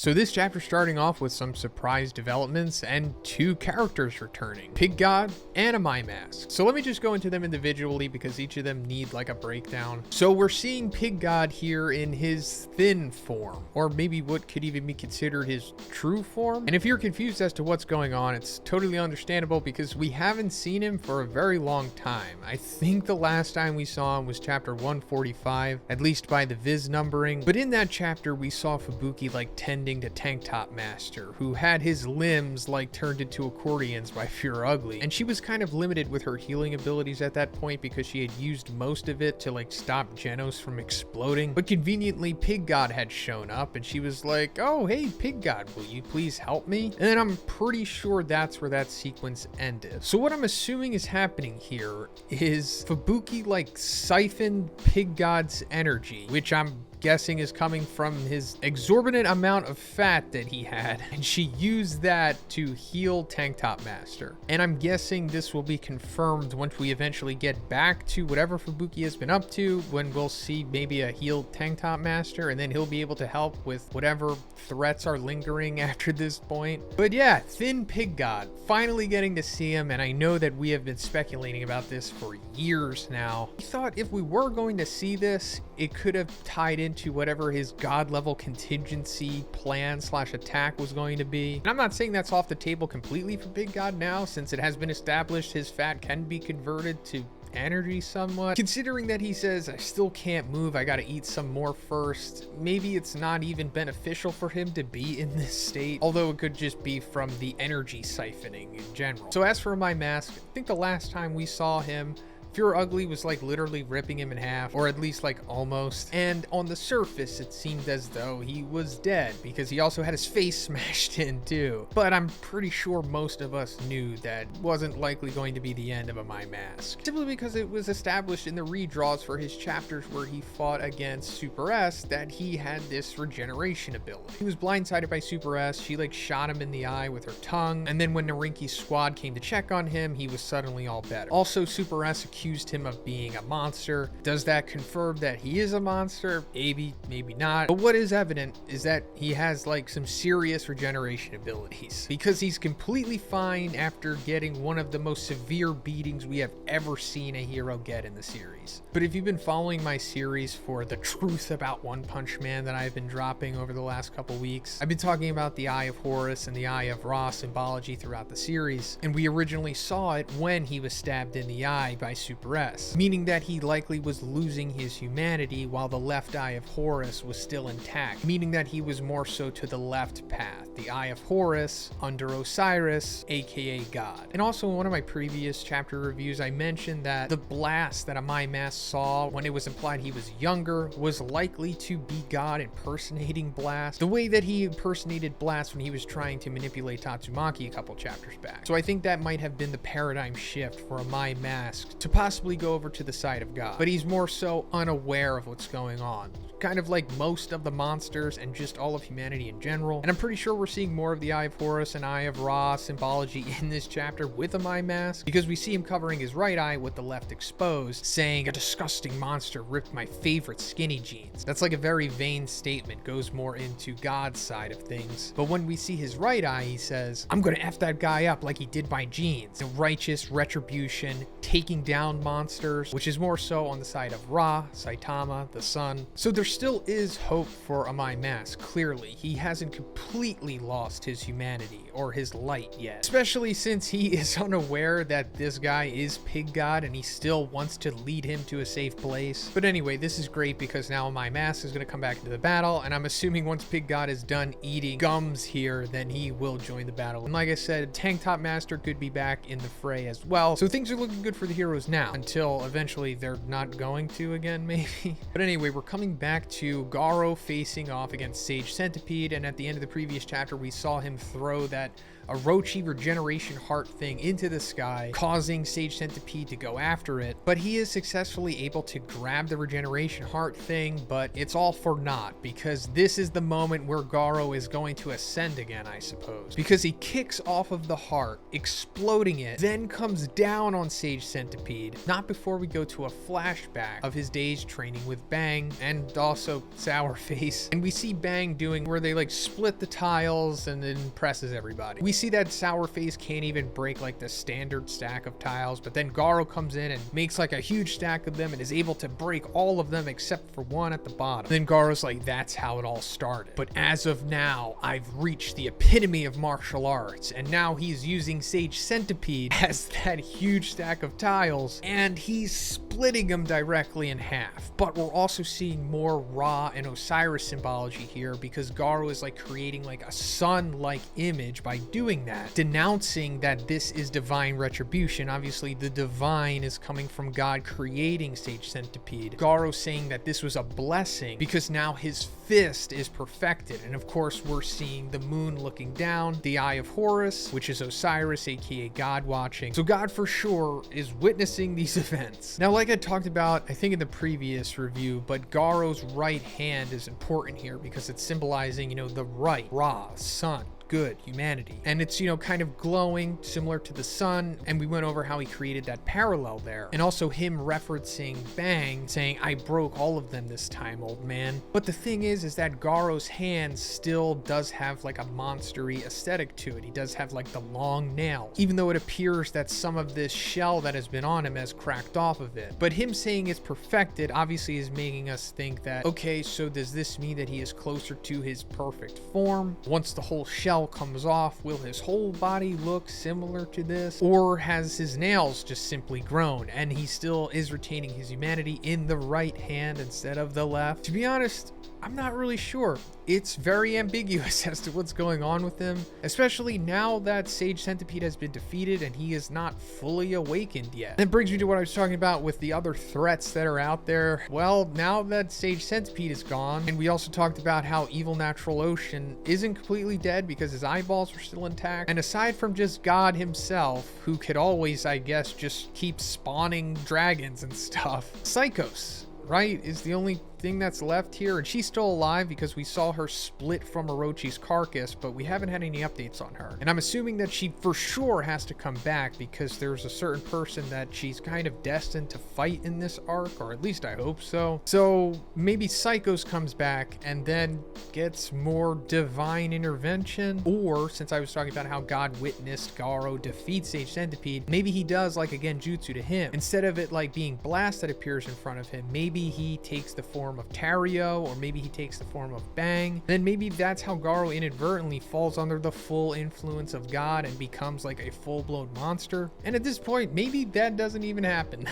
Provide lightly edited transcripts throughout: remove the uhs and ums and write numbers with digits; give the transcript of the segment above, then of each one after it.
So this chapter starting off with some surprise developments and two characters returning, Pig God and a My Mask. So let me just go into them individually because each of them need like a breakdown. So we're seeing Pig God here in his thin form, or maybe what could even be considered his true form. And if you're confused as to what's going on, it's totally understandable because we haven't seen him for a very long time. I think the last time we saw him was chapter 145, at least by the Viz numbering. But in that chapter, we saw Fubuki like tending to Tank Top Master, who had his limbs like turned into accordions by Pure Ugly, and she was kind of limited with her healing abilities at that point because she had used most of it to like stop Genos from exploding. But conveniently, Pig God had shown up and she was like, oh hey Pig God, will you please help me? And then I'm pretty sure that's where that sequence ended. So what I'm assuming is happening here is Fubuki like siphoned Pig God's energy, which I'm guessing is coming from his exorbitant amount of fat that he had, and she used that to heal Tank Top Master. And I'm guessing this will be confirmed once we eventually get back to whatever Fubuki has been up to, when we'll see maybe a healed Tank Top Master, and then he'll be able to help with whatever threats are lingering after this point. But yeah, Thin Pig God, finally getting to see him, and I know that we have been speculating about this for years now. I thought if we were going to see this, it could have tied into whatever his god level contingency plan / attack was going to be. And I'm not saying that's off the table completely for Pig God now, since it has been established his fat can be converted to energy somewhat. Considering that he says, I still can't move, I gotta eat some more first, maybe it's not even beneficial for him to be in this state, although it could just be from the energy siphoning in general. So as for My Mask, I think the last time we saw him, Pure Ugly was like literally ripping him in half, or at least like almost. And on the surface, it seemed as though he was dead because he also had his face smashed in too. But I'm pretty sure most of us knew that wasn't likely going to be the end of a My Mask, simply because it was established in the redraws for his chapters where he fought against Super S that he had this regeneration ability. He was blindsided by Super S, she like shot him in the eye with her tongue, and then when Narinki's squad came to check on him, he was suddenly all better. Also, Super S accused him of being a monster. Does that confirm that he is a monster? Maybe, maybe not. But what is evident is that he has like some serious regeneration abilities, because he's completely fine after getting one of the most severe beatings we have ever seen a hero get in the series. But if you've been following my series for the truth about One Punch Man that I've been dropping over the last couple weeks, I've been talking about the Eye of Horus and the Eye of Ra symbology throughout the series, and we originally saw it when he was stabbed in the eye by Super S, meaning that he likely was losing his humanity while the left eye of Horus was still intact, meaning that he was more so to the left path, the Eye of Horus under Osiris, aka God. And also in one of my previous chapter reviews, I mentioned that the blast that a My Mask saw when it was implied he was younger was likely to be God impersonating Blast, the way that he impersonated Blast when he was trying to manipulate Tatsumaki a couple chapters back. So I think that might have been the paradigm shift for a My Mask to possibly go over to the side of God, but he's more so unaware of what's going on, kind of like most of the monsters and just all of humanity in general. And I'm pretty sure we're seeing more of the Eye of Horus and Eye of Ra symbology in this chapter with a My Mask, because we see him covering his right eye with the left exposed, saying, a disgusting monster ripped my favorite skinny jeans. That's like a very vain statement, goes more into God's side of things. But when we see his right eye, he says, I'm gonna F that guy up like he did my jeans. The righteous retribution, taking down monsters, which is more so on the side of Ra, Saitama, the sun. So there still is hope for a My Mask, clearly. He hasn't completely lost his humanity or his light yet, especially since he is unaware that this guy is Pig God and he still wants to lead him to a safe place. But anyway, this is great because now My Mask is going to come back into the battle, and I'm assuming once Pig God is done eating gums here, then he will join the battle. And like I said, Tank Top Master could be back in the fray as well. So things are looking good for the heroes now, until eventually they're not going to again, maybe. But anyway, we're coming back to Garou facing off against Sage Centipede, and at the end of the previous chapter, we saw him throw that Orochi regeneration heart thing into the sky, causing Sage Centipede to go after it. But he is successfully able to grab the regeneration heart thing, but it's all for naught, because this is the moment where Garou is going to ascend again, I suppose. Because he kicks off of the heart, exploding it, then comes down on Sage Centipede, not before we go to a flashback of his days training with Bang, and also sour face. And we see Bang doing where they like split the tiles and then impresses everybody. We see that sour face can't even break like the standard stack of tiles, but then Garou comes in and makes like a huge stack of them and is able to break all of them except for one at the bottom. Then Garou's like, that's how it all started. But as of now, I've reached the epitome of martial arts, and now he's using Sage Centipede as that huge stack of tiles, and he's splitting them directly in half. But we're also seeing more Ra and Osiris symbology here, because Garou is like creating like a sun-like image by doing that, denouncing that this is divine retribution. Obviously, the divine is coming from God creating Sage Centipede. Garou saying that this was a blessing because now his fist is perfected. And of course, we're seeing the moon looking down, the Eye of Horus, which is Osiris, aka God watching. So God for sure is witnessing these events. Now, like I talked about, I think in the previous review, but Garou's right hand is important here because it's symbolizing, you know, the right, Ra, sun, good, humanity. And it's, you know, kind of glowing similar to the sun. And we went over how he created that parallel there. And also him referencing Bang, saying, I broke all of them this time, old man. But the thing is that Garou's hand still does have like a monstery aesthetic to it. He does have like the long nails, even though it appears that some of this shell that has been on him has cracked off of it. But him saying it's perfected obviously is making us think that, okay, so does this mean that he is closer to his perfect form? Once the whole shell comes off, will his whole body look similar to this? Or has his nails just simply grown and he still is retaining his humanity in the right hand instead of the left? To be honest, I'm not really sure. It's very ambiguous as to what's going on with him, especially now that Sage Centipede has been defeated and he is not fully awakened yet. That brings me to what I was talking about with the other threats that are out there. Well, now that Sage Centipede is gone, and we also talked about how Evil Natural Ocean isn't completely dead because his eyeballs are still intact. And aside from just God himself, who could always, I guess, just keep spawning dragons and stuff, Psychos, right, is the only thing that's left here, and she's still alive because we saw her split from Orochi's carcass, but we haven't had any updates on her. And I'm assuming that she for sure has to come back because there's a certain person that she's kind of destined to fight in this arc, or at least I hope so. So maybe Psychos comes back and then gets more divine intervention, or since I was talking about how God witnessed Garou defeat Sage Centipede, maybe he does like a genjutsu to him. Instead of it like being blast that appears in front of him, maybe he takes the form of Tario, or maybe he takes the form of Bang. Then maybe that's how Garou inadvertently falls under the full influence of God and becomes like a full-blown monster. And at this point, maybe that doesn't even happen.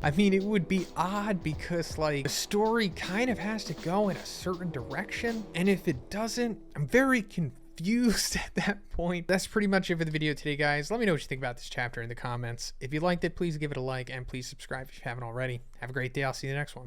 I mean, it would be odd because like the story kind of has to go in a certain direction, and if it doesn't, I'm very confused at that point. That's pretty much it for the video today, guys. Let me know what you think about this chapter in the comments. If you liked it, please give it a like, and please subscribe if you haven't already. Have a great day. I'll see you in the next one.